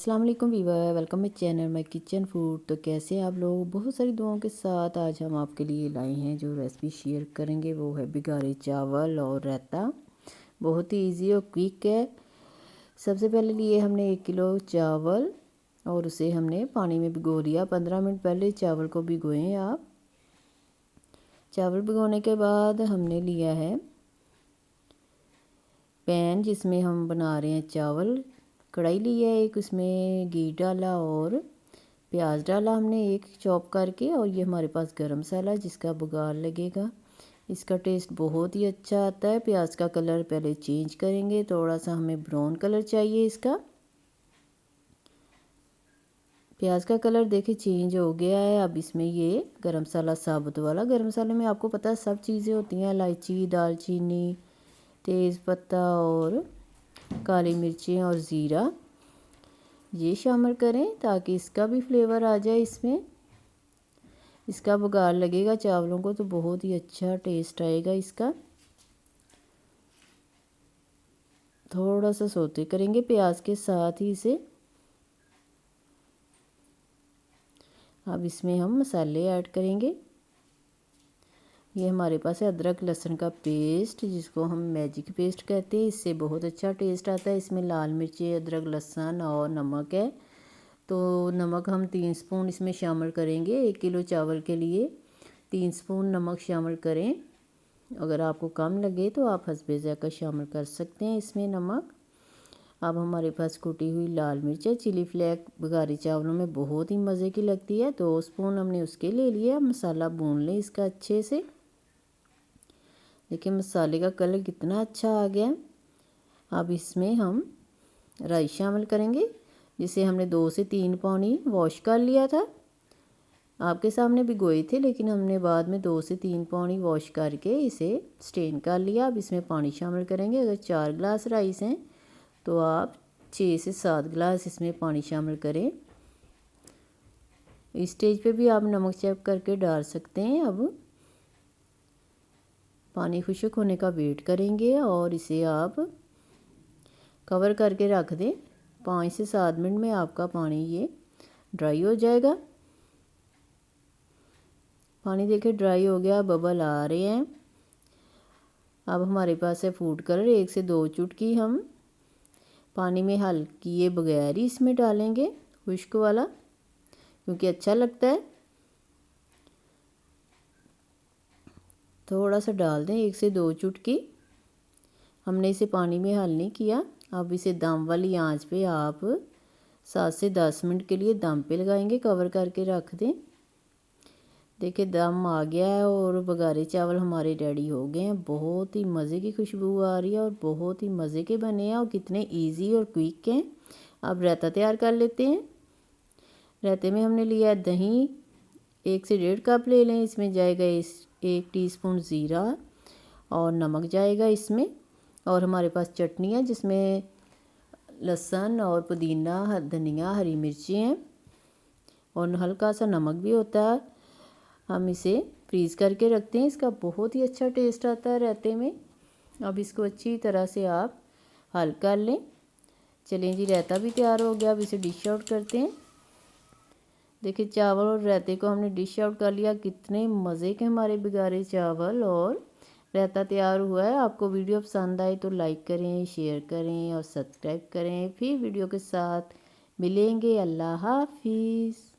अस्सलाम वालेकुम viewer, welcome my channel my kitchen food. तो कैसे हैं आप लोग? बहुत सारी दुआओं के साथ आज हम आपके लिए लाए हैं जो रेसिपी शेयर करेंगे वो है बिगाड़े चावल और रायता। बहुत ही इजी और क्विक है। सबसे पहले लिए हमने 1 किलो चावल और उसे हमने पानी में भिगो लिया। 15 मिनट पहले चावल को भिगोएं आप। चावल भिगोने के बाद हमने लिया है पैन जिसमें हम बना रहे हैं चावल। कढ़ाई ली है एक, उसमें घी डाला और प्याज डाला हमने एक चॉप करके। और ये हमारे पास गरम मसाला जिसका बघार लगेगा। इसका टेस्ट बहुत ही अच्छा आता है। प्याज का कलर पहले चेंज करेंगे, थोड़ा सा हमें ब्राउन कलर चाहिए इसका। प्याज का कलर देखिए चेंज हो गया है। अब इसमें ये गरम मसाला साबुत वाला, गरम मसाले में आपको पता है सब चीज़ें होती हैं, इलायची, दालचीनी, तेज़पत्ता और काली मिर्चें और ज़ीरा, ये शामिल करें ताकि इसका भी फ्लेवर आ जाए इसमें। इसका बघार लगेगा चावलों को तो बहुत ही अच्छा टेस्ट आएगा इसका। थोड़ा सा सौते करेंगे प्याज के साथ ही इसे। अब इसमें हम मसाले ऐड करेंगे। ये हमारे पास है अदरक लहसुन का पेस्ट जिसको हम मैजिक पेस्ट कहते हैं। इससे बहुत अच्छा टेस्ट आता है। इसमें लाल मिर्ची, अदरक लहसुन और नमक है। तो नमक हम 3 स्पून इसमें शामिल करेंगे। 1 किलो चावल के लिए 3 स्पून नमक शामिल करें। अगर आपको कम लगे तो आप हस्बे ज़ायक़ा शामिल कर सकते हैं इसमें नमक। अब हमारे पास कुटी हुई लाल मिर्च है, चिली फ्लेक बघारी चावलों में बहुत ही मज़े की लगती है। 2 स्पून हमने उसके ले लिया। मसाला भून लें इसका अच्छे से। देखिए मसाले का कलर कितना अच्छा आ गया। अब इसमें हम राई शामिल करेंगे जिसे हमने 2 से 3 पानी वॉश कर लिया था। आपके सामने भिगोए थे लेकिन हमने बाद में 2 से 3 पानी वॉश करके इसे स्टेन कर लिया। अब इसमें पानी शामिल करेंगे। अगर 4 गिलास राइस हैं तो आप 6 से 7 गिलास इसमें पानी शामिल करें। इस स्टेज पे भी आप नमक चेक करके डाल सकते हैं। अब पानी खुश्क होने का वेट करेंगे और इसे आप कवर करके रख दें। 5 से 7 मिनट में आपका पानी ये ड्राई हो जाएगा। पानी देखिए ड्राई हो गया, बबल आ रहे हैं। अब हमारे पास है फूड कलर। 1 से 2 चुटकी हम पानी में हल किए बगैर ही इसमें डालेंगे, खुश्क वाला, क्योंकि अच्छा लगता है। थोड़ा सा डाल दें, 1 से 2 चुटकी। हमने इसे पानी में हल नहीं किया। अब इसे दम वाली आंच पे आप 7 से 10 मिनट के लिए दम पे लगाएंगे, कवर करके रख दें। देखिए दम आ गया है और बघारे चावल हमारे रेडी हो गए हैं। बहुत ही मज़े की खुशबू आ रही है और बहुत ही मज़े के बने हैं और कितने इजी और क्विक हैं। अब रायता तैयार कर लेते हैं। रायते में हमने लिया है दही, 1 से 1.5 कप ले लें। इसमें जाएगा 1 टीस्पून ज़ीरा और नमक जाएगा इसमें। और हमारे पास चटनी है जिसमें लहसुन और पुदीना, धनिया, हरी मिर्ची हैं और हल्का सा नमक भी होता है। हम इसे फ्रीज़ करके रखते हैं। इसका बहुत ही अच्छा टेस्ट आता है रायते में। अब इसको अच्छी तरह से आप हल कर लें। चलें जी, रायता भी तैयार हो गया। अब इसे डिश आउट करते हैं। देखिए चावल और रायते को हमने डिश आउट कर लिया। कितने मज़े के हमारे बिगाड़े चावल और रायता तैयार हुआ है। आपको वीडियो पसंद आए तो लाइक करें, शेयर करें और सब्सक्राइब करें। फिर वीडियो के साथ मिलेंगे। अल्लाह हाफिज़।